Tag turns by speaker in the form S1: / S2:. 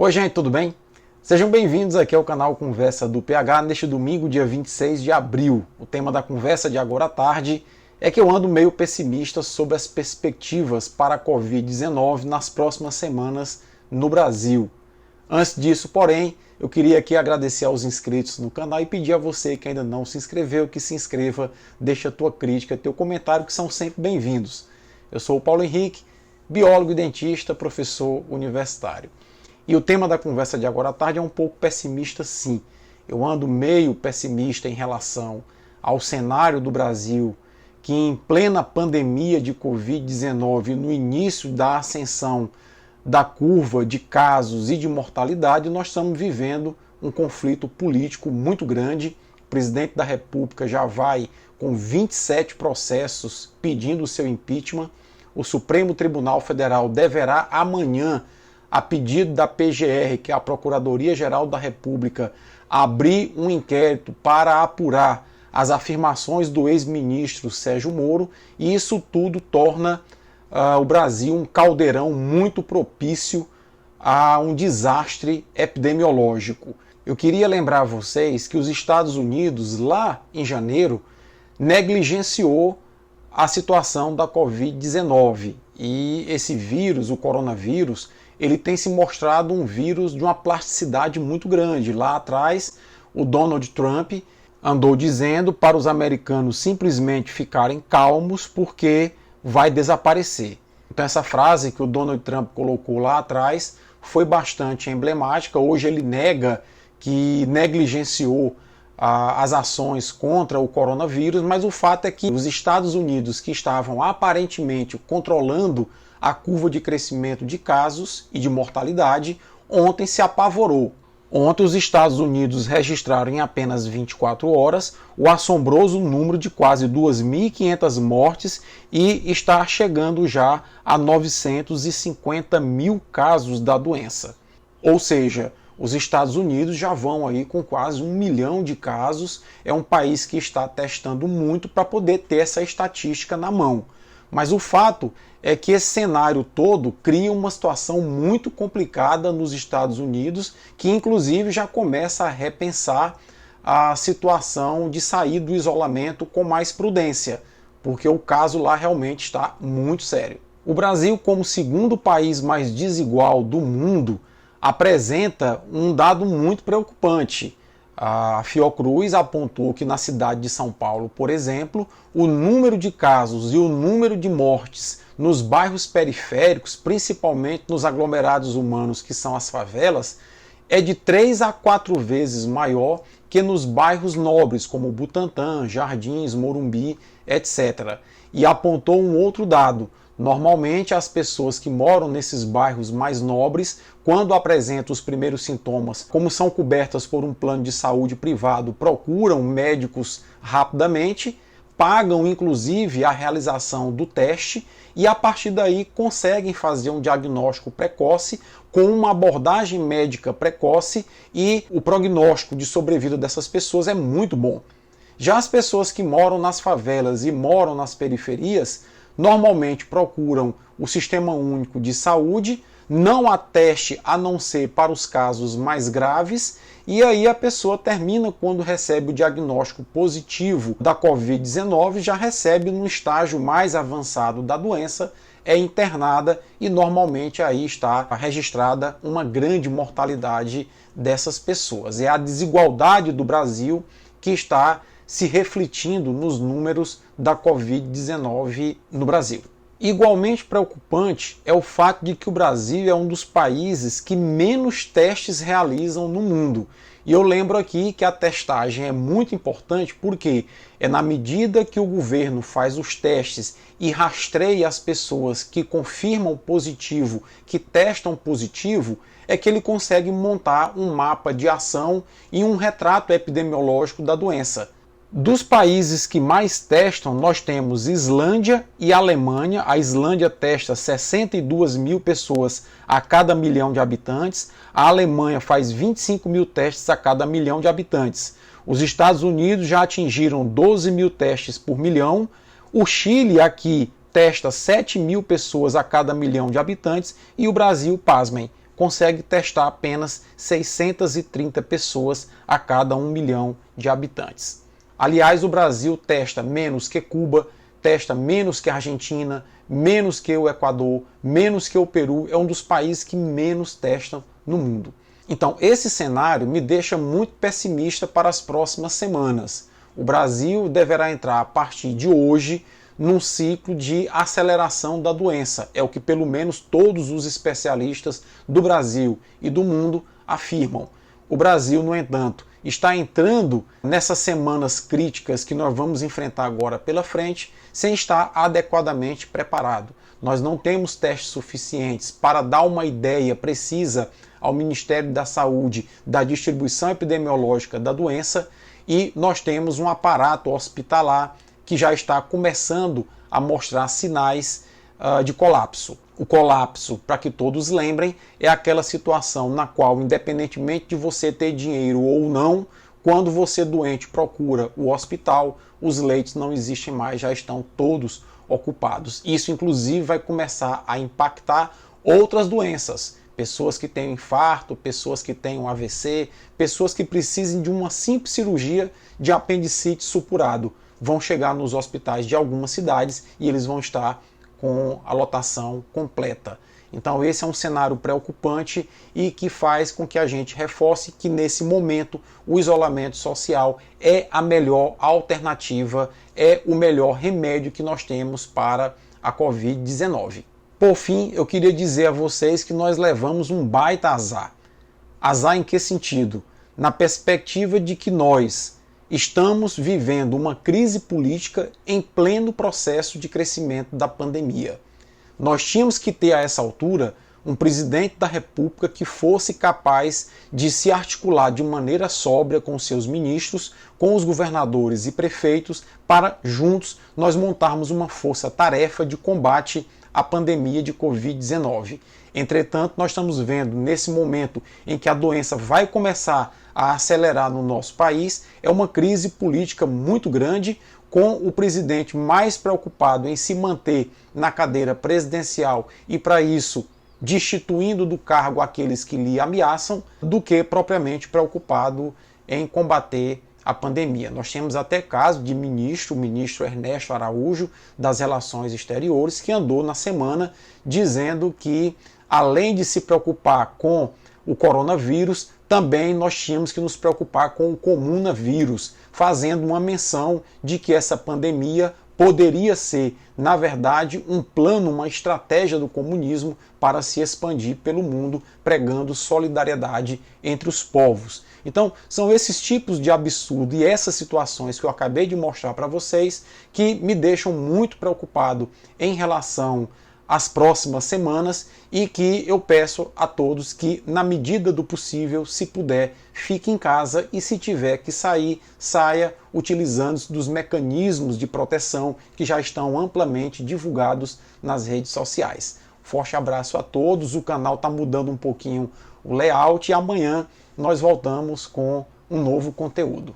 S1: Oi gente, tudo bem? Sejam bem-vindos aqui ao canal Conversa do PH neste domingo, dia 26 de abril. O tema da conversa de agora à tarde é que eu ando meio pessimista sobre as perspectivas para a Covid-19 nas próximas semanas no Brasil. Antes disso, porém, eu queria aqui agradecer aos inscritos no canal e pedir a você que ainda não se inscreveu, que se inscreva, deixe a tua crítica, teu comentário, que são sempre bem-vindos. Eu sou o Paulo Henrique, biólogo e dentista, professor universitário. E o tema da conversa de agora à tarde é um pouco pessimista, sim. Eu ando meio pessimista em relação ao cenário do Brasil, que em plena pandemia de Covid-19, no início da ascensão da curva de casos e de mortalidade, nós estamos vivendo um conflito político muito grande. O presidente da República já vai com 27 processos pedindo o seu impeachment. O Supremo Tribunal Federal deverá amanhã, a pedido da PGR, que é a Procuradoria-Geral da República, abrir um inquérito para apurar as afirmações do ex-ministro Sérgio Moro, e isso tudo torna o Brasil um caldeirão muito propício a um desastre epidemiológico. Eu queria lembrar a vocês que os Estados Unidos, lá em janeiro, negligenciou a situação da Covid-19, e esse vírus, o coronavírus, ele tem se mostrado um vírus de uma plasticidade muito grande. Lá atrás, o Donald Trump andou dizendo para os americanos simplesmente ficarem calmos porque vai desaparecer. Então essa frase que o Donald Trump colocou lá atrás foi bastante emblemática. Hoje ele nega que negligenciou as ações contra o coronavírus, mas o fato é que os Estados Unidos, que estavam aparentemente controlando a curva de crescimento de casos e de mortalidade, ontem se apavorou. Ontem os Estados Unidos registraram em apenas 24 horas o assombroso número de quase 2.500 mortes e está chegando já a 950 mil casos da doença. Ou seja, os Estados Unidos já vão aí com quase 1 milhão de casos. É um país que está testando muito para poder ter essa estatística na mão. Mas o fato é que esse cenário todo cria uma situação muito complicada nos Estados Unidos, que inclusive já começa a repensar a situação de sair do isolamento com mais prudência, porque o caso lá realmente está muito sério. O Brasil, como segundo país mais desigual do mundo, apresenta um dado muito preocupante. A Fiocruz apontou que na cidade de São Paulo, por exemplo, o número de casos e o número de mortes nos bairros periféricos, principalmente nos aglomerados humanos que são as favelas, é de 3 a 4 vezes maior que nos bairros nobres, como Butantã, Jardins, Morumbi, etc. E apontou um outro dado. Normalmente as pessoas que moram nesses bairros mais nobres, quando apresentam os primeiros sintomas, como são cobertas por um plano de saúde privado, procuram médicos rapidamente, pagam inclusive a realização do teste e a partir daí conseguem fazer um diagnóstico precoce com uma abordagem médica precoce, e o prognóstico de sobrevida dessas pessoas é muito bom. Já as pessoas que moram nas favelas e moram nas periferias normalmente procuram o Sistema Único de Saúde, não há teste a não ser para os casos mais graves, e aí a pessoa termina, quando recebe o diagnóstico positivo da Covid-19, já recebe no estágio mais avançado da doença, é internada e normalmente aí está registrada uma grande mortalidade dessas pessoas. É a desigualdade do Brasil que está se refletindo nos números da Covid-19 no Brasil. Igualmente preocupante é o fato de que o Brasil é um dos países que menos testes realizam no mundo. E eu lembro aqui que a testagem é muito importante porque é na medida que o governo faz os testes e rastreia as pessoas que confirmam positivo, que testam positivo, é que ele consegue montar um mapa de ação e um retrato epidemiológico da doença. Dos países que mais testam, nós temos Islândia e Alemanha. A Islândia testa 62 mil pessoas a cada 1 milhão de habitantes. A Alemanha faz 25 mil testes a cada 1 milhão de habitantes. Os Estados Unidos já atingiram 12 mil testes por milhão. O Chile aqui testa 7 mil pessoas a cada 1 milhão de habitantes. E o Brasil, pasmem, consegue testar apenas 630 pessoas a cada 1 milhão de habitantes. Aliás, o Brasil testa menos que Cuba, testa menos que a Argentina, menos que o Equador, menos que o Peru, é um dos países que menos testam no mundo. Então, esse cenário me deixa muito pessimista para as próximas semanas. O Brasil deverá entrar a partir de hoje num ciclo de aceleração da doença. É o que pelo menos todos os especialistas do Brasil e do mundo afirmam. O Brasil, no entanto, está entrando nessas semanas críticas que nós vamos enfrentar agora pela frente sem estar adequadamente preparado. Nós não temos testes suficientes para dar uma ideia precisa ao Ministério da Saúde da distribuição epidemiológica da doença e nós temos um aparato hospitalar que já está começando a mostrar sinais de colapso. O colapso, para que todos lembrem, é aquela situação na qual, independentemente de você ter dinheiro ou não, quando você doente procura o hospital, os leitos não existem mais, já estão todos ocupados. Isso, inclusive, vai começar a impactar outras doenças. Pessoas que têm infarto, pessoas que têm um AVC, pessoas que precisem de uma simples cirurgia de apendicite supurado vão chegar nos hospitais de algumas cidades e eles vão estar com a lotação completa. Então esse é um cenário preocupante e que faz com que a gente reforce que nesse momento o isolamento social é a melhor alternativa, é o melhor remédio que nós temos para a Covid-19. Por fim, eu queria dizer a vocês que nós levamos um baita azar. Azar em que sentido? Na perspectiva de que nós estamos vivendo uma crise política em pleno processo de crescimento da pandemia. Nós tínhamos que ter a essa altura um presidente da República que fosse capaz de se articular de maneira sóbria com seus ministros, com os governadores e prefeitos, para juntos nós montarmos uma força-tarefa de combate à pandemia de Covid-19. Entretanto, nós estamos vendo nesse momento em que a doença vai começar a acelerar no nosso país, é uma crise política muito grande, com o presidente mais preocupado em se manter na cadeira presidencial e, para isso, destituindo do cargo aqueles que lhe ameaçam, do que propriamente preocupado em combater a pandemia. Nós temos até caso de o ministro Ernesto Araújo, das Relações Exteriores, que andou na semana dizendo que, além de se preocupar com o coronavírus, também nós tínhamos que nos preocupar com o comunavírus, fazendo uma menção de que essa pandemia poderia ser, na verdade, um plano, uma estratégia do comunismo para se expandir pelo mundo, pregando solidariedade entre os povos. Então, são esses tipos de absurdo e essas situações que eu acabei de mostrar para vocês que me deixam muito preocupado em relação às próximas semanas e que eu peço a todos que, na medida do possível, se puder, fique em casa e se tiver que sair, saia utilizando dos mecanismos de proteção que já estão amplamente divulgados nas redes sociais. Forte abraço a todos, o canal está mudando um pouquinho o layout e amanhã nós voltamos com um novo conteúdo.